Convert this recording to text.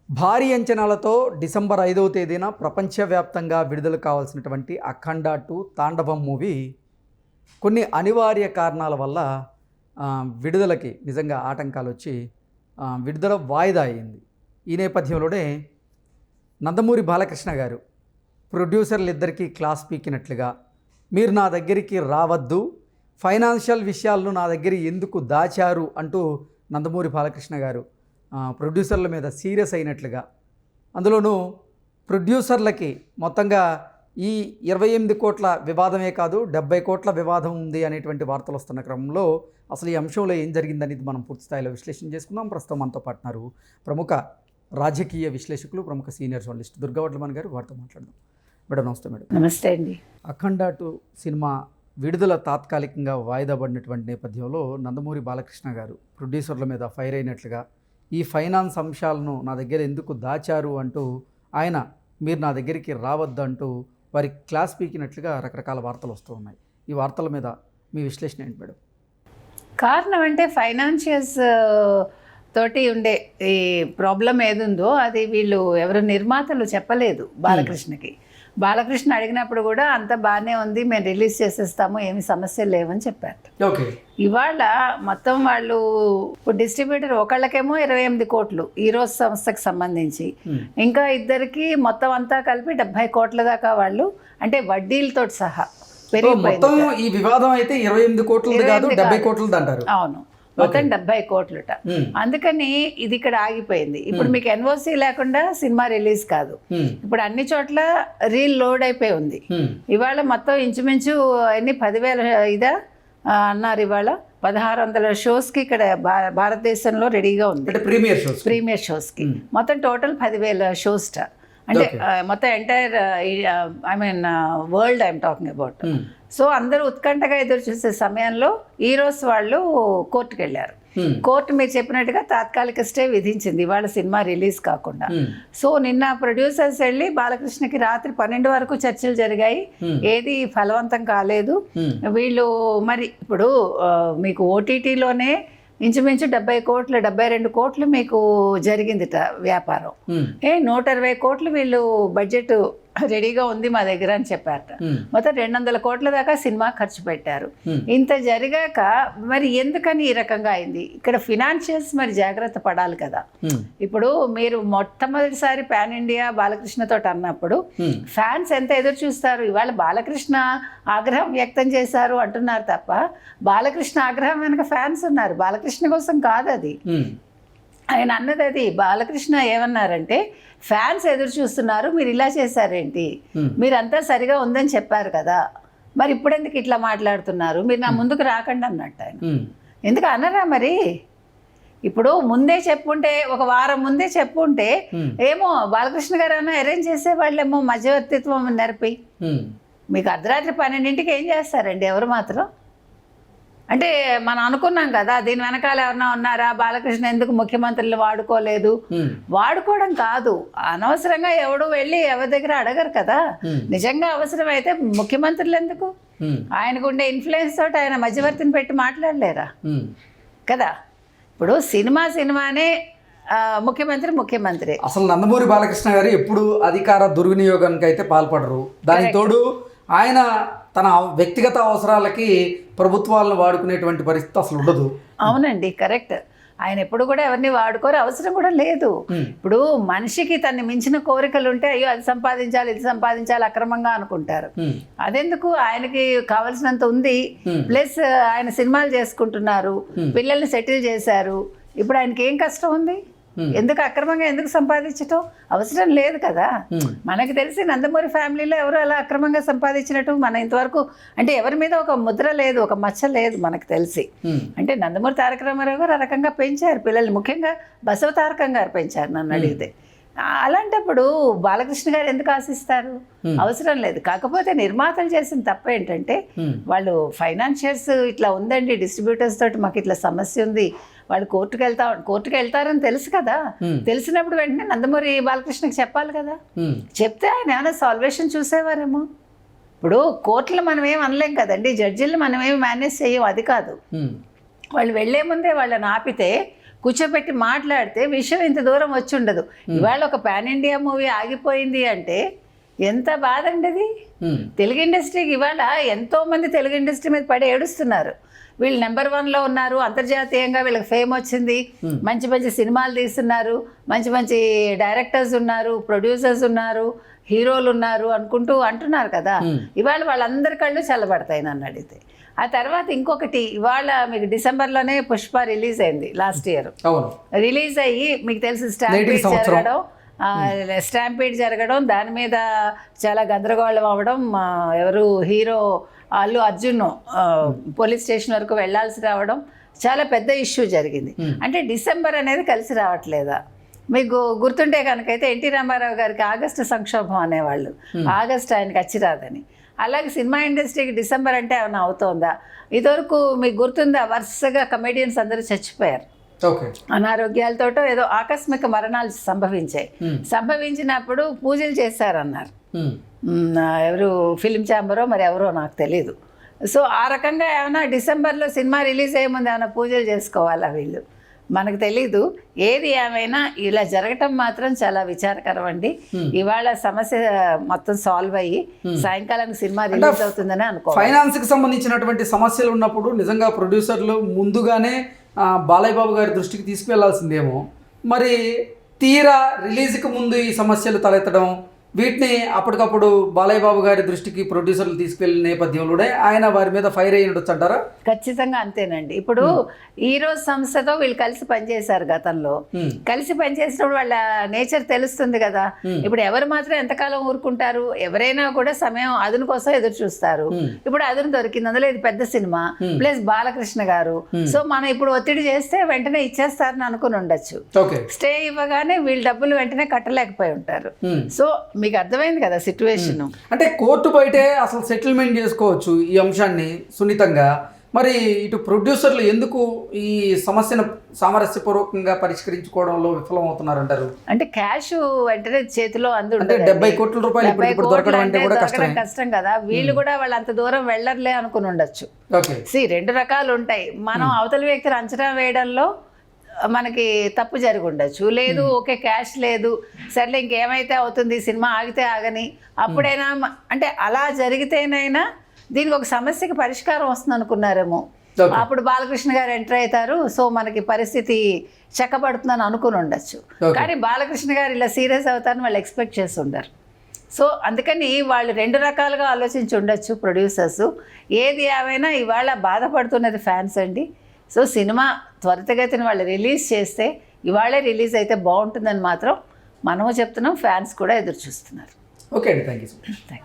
భారీ అంచనాలతో డిసెంబర్ 5వ తేదీన ప్రపంచవ్యాప్తంగా విడుదల కావాల్సినటువంటి అఖండ 2 తాండవం మూవీ కొన్ని అనివార్య కారణాల వల్ల విడుదలకి నిజంగా ఆటంకాలు వచ్చి విడుదల వాయిదా అయింది. ఈ నేపథ్యంలోనే నందమూరి బాలకృష్ణ గారు ప్రొడ్యూసర్లు ఇద్దరికీ క్లాస్ పీకినట్లుగా, మీరు నా దగ్గరికి రావద్దు, ఫైనాన్షియల్ విషయాలను నా దగ్గర ఎందుకు దాచారు అంటూ నందమూరి బాలకృష్ణ గారు ప్రొడ్యూసర్ల మీద సీరియస్ అయినట్లుగా, అందులోనూ ప్రొడ్యూసర్లకి మొత్తంగా ఈ 28 కోట్ల వివాదమే కాదు 70 కోట్ల వివాదం ఉంది అనేటువంటి వార్తలు వస్తున్న క్రమంలో అసలు ఈ అంశంలో ఏం జరిగిందనేది మనం పూర్తి స్థాయిలో విశ్లేషణ చేసుకుందాం. ప్రస్తుతం మనతో పాటున్నారు ప్రముఖ రాజకీయ విశ్లేషకులు, ప్రముఖ సీనియర్ జర్నలిస్ట్ దుర్గా వడ్లమన్ గారు. వారితో మాట్లాడదాం. మేడం నమస్తే. మేడం నమస్తే అండి. అఖండ 2 సినిమా విడుదల తాత్కాలికంగా వాయిదా పడినటువంటి నేపథ్యంలో నందమూరి బాలకృష్ణ గారు ప్రొడ్యూసర్ల మీద ఫైర్ అయినట్లుగా, ఈ ఫైనాన్స్ అంశాలను నా దగ్గర ఎందుకు దాచారు అంటూ ఆయన మీరు నా దగ్గరికి రావద్దు అంటూ వారి క్లాస్ పీకినట్లుగా రకరకాల వార్తలు వస్తూ ఉన్నాయి. ఈ వార్తల మీద మీ విశ్లేషణ ఏంటి మేడం? కారణం అంటే ఫైనాన్షియల్స్ తోటి ఉండే ఈ ప్రాబ్లం ఏదుందో అది వీళ్ళు ఎవరు నిర్మాతలు చెప్పలేదు బాలకృష్ణకి. బాలకృష్ణ అడిగినప్పుడు కూడా అంత బాగానే ఉంది, మేము రిలీజ్ చేసేస్తాము, ఏమి సమస్యలు లేవని చెప్పారు. ఇవాళ మొత్తం వాళ్ళు డిస్ట్రిబ్యూటర్ ఒకళ్ళకేమో 28 కోట్లు ఈ రోజు సంస్థకు సంబంధించి, ఇంకా ఇద్దరికి మొత్తం అంతా కలిపి 70 కోట్ల దాకా వాళ్ళు, అంటే వడ్డీలతో సహా మొత్తం ఈ వివాదం అయితే 28 కోట్లు కాదు 70 కోట్లు అంటారు. అవును, మొత్తం 70 కోట్లుట. అందుకని ఇది ఇక్కడ ఆగిపోయింది. ఇప్పుడు మీకు ఎన్ఓసి లేకుండా సినిమా రిలీజ్ కాదు. ఇప్పుడు అన్ని చోట్ల రీల్ లోడ్ అయిపోయి ఉంది. ఇవాళ మొత్తం ఇంచుమించు ఎన్ని 10,000 ఇదా అన్నారు. ఇవాళ 1600 షోస్కి ఇక్కడ భారతదేశంలో రెడీగా ఉంది, ప్రీమియర్ షోస్కి. మొత్తం టోటల్ 10,000 షోస్. అంటే మొత్తం entire world I'm talking about. So అందరూ ఉత్కంఠగా ఎదురు చూసే సమయంలో ఈరోజు వాళ్ళు కోర్టుకు వెళ్ళారు. కోర్టు మీరు చెప్పినట్టుగా తాత్కాలిక స్టే విధించింది ఇవాళ సినిమా రిలీజ్ కాకుండా. సో నిన్న ప్రొడ్యూసర్స్ వెళ్ళి బాలకృష్ణకి రాత్రి 12 వరకు చర్చలు జరిగాయి, ఏది ఫలవంతం కాలేదు. వీళ్ళు మరి ఇప్పుడు మీకు ఓటీటీలోనే ఇంచుమించు 70 కోట్లు 72 కోట్లు మీకు జరిగిందిట వ్యాపారం. 120 కోట్లు వీళ్ళు బడ్జెట్ రెడీగా ఉంది మా దగ్గర అని చెప్పారట. మొత్తం 200 కోట్ల దాకా సినిమా ఖర్చు పెట్టారు. ఇంత జరిగాక మరి ఎందుకని ఈ రకంగా అయింది? ఇక్కడ ఫినాన్షియల్స్ మరి జాగ్రత్త పడాలి కదా. ఇప్పుడు మీరు మొట్టమొదటిసారి పాన్ ఇండియా బాలకృష్ణతో అన్నప్పుడు ఫ్యాన్స్ ఎంత ఎదురు చూస్తారు. ఇవాళ బాలకృష్ణ ఆగ్రహం వ్యక్తం చేశారు అంటున్నారు తప్ప బాలకృష్ణ ఆగ్రహం వెనక ఫ్యాన్స్ ఉన్నారు. బాలకృష్ణ కోసం కాదు అది. ఆయన అన్నది అది. బాలకృష్ణ ఏమన్నారంటే, ఫ్యాన్స్ ఎదురు చూస్తున్నారు, మీరు ఇలా చేశారేంటి, మీరంతా సరిగా ఉందని చెప్పారు కదా, మరి ఇప్పుడెందుకు ఇట్లా మాట్లాడుతున్నారు, మీరు నా ముందుకు రాకండి అన్నట్టు ఆయన. ఎందుకు అనరా మరి? ఇప్పుడు ముందే చెప్పుంటే, ఒక వారం ముందే చెప్పుంటే ఏమో బాలకృష్ణ గారు అన్న అరేంజ్ చేసేవాళ్ళేమో మధ్యవర్తిత్వం నెరపి. మీకు అర్ధరాత్రి 12ంటికి ఏం చేస్తారండి ఎవరు మాత్రం? అంటే మనం అనుకున్నాం కదా, దీని వెనకాల ఎవరన్నా ఉన్నారా, బాలకృష్ణ ఎందుకు ముఖ్యమంత్రులు వాడుకోలేదు. వాడుకోవడం కాదు, అనవసరంగా ఎవడు వెళ్ళి ఎవరి దగ్గర అడగరు కదా. నిజంగా అవసరమైతే ముఖ్యమంత్రులు ఎందుకు? ఆయనకు ఉండే ఇన్ఫ్లుయెన్స్ తోటి ఆయన మధ్యవర్తిని పెట్టి మాట్లాడలేరా కదా. ఇప్పుడు సినిమానే ముఖ్యమంత్రి. అసలు నందమూరి బాలకృష్ణ గారు ఎప్పుడు అధికార దుర్వినియోగానికి అయితే పాల్పడరు. దానికి తోడు ఆయన తన వ్యక్తిగత అవసరాలకి ప్రభుత్వాలను వాడుకునేటువంటి పరిస్థితి అసలు ఉండదు. అవునండి, కరెక్ట్. ఆయన ఎప్పుడు కూడా ఎవరిని వాడుకోరు, అవసరం కూడా లేదు. ఇప్పుడు మనిషికి తన్ని మించిన కోరికలు ఉంటే, అయ్యో అది సంపాదించాలి ఇది సంపాదించాలి అక్రమంగా అనుకుంటారు. అదెందుకు? ఆయనకి కావలసినంత ఉంది. ప్లస్ ఆయన సినిమాలు చేసుకుంటున్నారు, పిల్లల్ని సెటిల్ చేశారు. ఇప్పుడు ఆయనకి ఏం కష్టం ఉంది? ఎందుకు అక్రమంగా ఎందుకు సంపాదించటం? అవసరం లేదు కదా. మనకు తెలిసి నందమూరి ఫ్యామిలీలో ఎవరు అలా అక్రమంగా సంపాదించినట్టు మన ఇంతవరకు అంటే ఎవరి మీద ఒక ముద్ర లేదు, ఒక మచ్చ లేదు మనకు తెలిసి. అంటే నందమూరి తారక రామారావు గారు ఆ రకంగా పెంచారు పిల్లల్ని, ముఖ్యంగా బసవ తారకం గారు పెంచారు నన్ను అడిగితే. అలాంటప్పుడు బాలకృష్ణ గారు ఎందుకు ఆశిస్తారు? అవసరం లేదు. కాకపోతే నిర్మాతలు చేసిన తప్ప ఏంటంటే, వాళ్ళు ఫైనాన్షియల్స్ ఇట్లా ఉందండి, డిస్ట్రిబ్యూటర్స్ తోటి మాకు ఇట్లా సమస్య ఉంది, వాళ్ళు కోర్టుకు వెళ్తారని తెలుసు కదా. తెలిసినప్పుడు వెంటనే నందమూరి బాలకృష్ణకి చెప్పాలి కదా. చెప్తే ఆయన ఏమైనా సాల్వేషన్ చూసేవారేమో. ఇప్పుడు కోర్టులు మనం ఏం అనలేం కదండి, జడ్జిలు మనం ఏమి మేనేజ్ చేయం, అది కాదు. వాళ్ళు వెళ్లే ముందే వాళ్ళని ఆపితే కూర్చోబెట్టి మాట్లాడితే విషయం ఇంత దూరం వచ్చి ఉండదు. ఇవాళ ఒక పాన్ ఇండియా మూవీ ఆగిపోయింది అంటే ఎంత బాధ అండి అది. తెలుగు ఇండస్ట్రీకి ఇవాళ ఎంతోమంది తెలుగు ఇండస్ట్రీ మీద పడి ఏడుస్తున్నారు. వీళ్ళు నెంబర్ 1లో ఉన్నారు, అంతర్జాతీయంగా వీళ్ళకి ఫేమ్ వచ్చింది, మంచి మంచి సినిమాలు తీస్తున్నారు, మంచి మంచి డైరెక్టర్స్ ఉన్నారు, ప్రొడ్యూసర్స్ ఉన్నారు, హీరోలు ఉన్నారు అనుకుంటూ అంటున్నారు కదా. ఇవాళ వాళ్ళందరి కళ్ళు చల్లబడతాయి నన్ను అడిగితే. ఆ తర్వాత ఇంకొకటి, ఇవాళ మీకు డిసెంబర్లోనే పుష్ప రిలీజ్ అయింది లాస్ట్ ఇయర్. రిలీజ్ అయ్యి మీకు తెలుసు స్టాంపీడ్ జరగడం, దాని మీద చాలా గందరగోళం అవ్వడం, ఎవరు hero Allu Arjun police station వరకు వెళ్లాల్సి రావడం, చాలా పెద్ద ఇష్యూ జరిగింది. అంటే డిసెంబర్ అనేది కలిసి రావట్లేదా? మీకు గుర్తుంటే కనుకైతే ఎన్టీ రామారావు గారికి ఆగస్టు సంక్షోభం అనేవాళ్ళు, ఆగస్టు ఆయనకి అచ్చిరాదని. అలాగే సినిమా ఇండస్ట్రీకి డిసెంబర్ అంటే ఏమైనా అవుతోందా? ఇదివరకు మీకు గుర్తుందా, వరుసగా కమెడియన్స్ అందరూ చచ్చిపోయారు, అనారోగ్యాలతోటో ఏదో ఆకస్మిక మరణాలు సంభవించినప్పుడు పూజలు చేశారన్నారు. ఎవరు ఫిలిం ఛాంబరో మరి ఎవరో నాకు తెలీదు. సో ఆ రకంగా ఏమైనా డిసెంబర్లో సినిమా రిలీజ్ అయ్యే ముందు ఏమైనా పూజలు చేసుకోవాలా వీళ్ళు? మనకు తెలీదు. ఏది ఏమైనా ఇలా జరగటం మాత్రం చాలా విచారకరం అండి. ఇవాళ సమస్య మొత్తం సాల్వ్ అయ్యి సాయంకాలానికి సినిమా రిలీజ్ అవుతుందని అనుకో. ఫైనాన్స్కి సంబంధించినటువంటి సమస్యలు ఉన్నప్పుడు నిజంగా ప్రొడ్యూసర్లు ముందుగానే బాలయ్య బాబు గారి దృష్టికి తీసుకువెళ్లాల్సిందేమో. మరి తీరా రిలీజ్కి ముందు ఈ సమస్యలు తలెత్తడం, వీటిని అప్పటికప్పుడు బాలయ్య బాబు గారి దృష్టికి ప్రొడ్యూసర్లు తీసుకెళ్లిన నేపథ్యంలోనే ఆయన వారి మీద ఫైర్ అయ్యి ఉండొచ్చు అంటారా? ఖచ్చితంగా అంతేనండి. ఇప్పుడు ఈ రోజు సంస్థతో వీళ్ళు కలిసి పనిచేశారు గతంలో. కలిసి పనిచేసినప్పుడు వాళ్ళ నేచర్ తెలుస్తుంది కదా. ఇప్పుడు ఎవరు మాత్రం ఎంతకాలం ఊరుకుంటారు? ఎవరైనా కూడా సమయం అదును కోసం ఎదురు చూస్తారు. ఇప్పుడు అదును దొరికింది, అందులో ఇది పెద్ద సినిమా, ప్లస్ బాలకృష్ణ గారు. సో మనం ఇప్పుడు ఒత్తిడి చేస్తే వెంటనే ఇచ్చేస్తారని అనుకుని ఉండొచ్చు. స్టే ఇవ్వగానే వీళ్ళు డబ్బులు వెంటనే కట్టలేకపోయి ఉంటారు. సో మీకు అర్థమైంది కదా సిచ్యువేషన్. అంటే కోర్టు బయటే అసలు సెటిల్మెంట్ చేసుకోవచ్చు ఈ అంశాన్ని సున్నితంగా. మరి ఇటు ప్రొడ్యూసర్లు ఎందుకు ఈ సమస్యను సామరస్యపూర్వకంగా పరిష్కరించుకోవడంలో విఫలమవుతున్నారంటారు? అంటే క్యాష్ వెంటనే చేతిలో అంటే 70 కోట్ల రూపాయలు ఇప్పుడు దొరకడం అంటే కూడా కష్టం కదా. వీళ్ళు కూడా వాళ్ళు అంత దూరం వెళ్ళర్లే అనుకుని ఉండొచ్చు. రెండు రకాలు ఉంటాయి. మనం అవతల వ్యక్తిని అంచనా వేయడంలో మనకి తప్పు జరిగి ఉండొచ్చు. లేదు ఓకే క్యాష్ లేదు, సర్లే ఇంకేమైతే అవుతుంది, సినిమా ఆగితే ఆగని, అప్పుడైనా అంటే అలా జరిగితేనైనా దీనికి ఒక సమస్యకి పరిష్కారం వస్తుంది అనుకున్నారేమో. అప్పుడు బాలకృష్ణ గారు ఎంటర్ అవుతారు, సో మనకి పరిస్థితి చక్కబడుతుందని అనుకుని ఉండొచ్చు. కానీ బాలకృష్ణ గారు ఇలా సీరియస్ అవుతారని వాళ్ళు ఎక్స్పెక్ట్ చేసి ఉండరు. సో అందుకని వాళ్ళు రెండు రకాలుగా ఆలోచించి ఉండొచ్చు ప్రొడ్యూసర్స్. ఏది ఏమైనా ఇవాళ బాధపడుతున్నది ఫ్యాన్స్ అండి. సో సినిమా త్వరితగతిని వాళ్ళు రిలీజ్ చేస్తే, ఇవాళే రిలీజ్ అయితే బాగుంటుందని మాత్రం మనము చెప్తున్నాం, ఫ్యాన్స్ కూడా ఎదురు చూస్తున్నారు. ఓకే అండి, థ్యాంక్ యూ సో మచ్.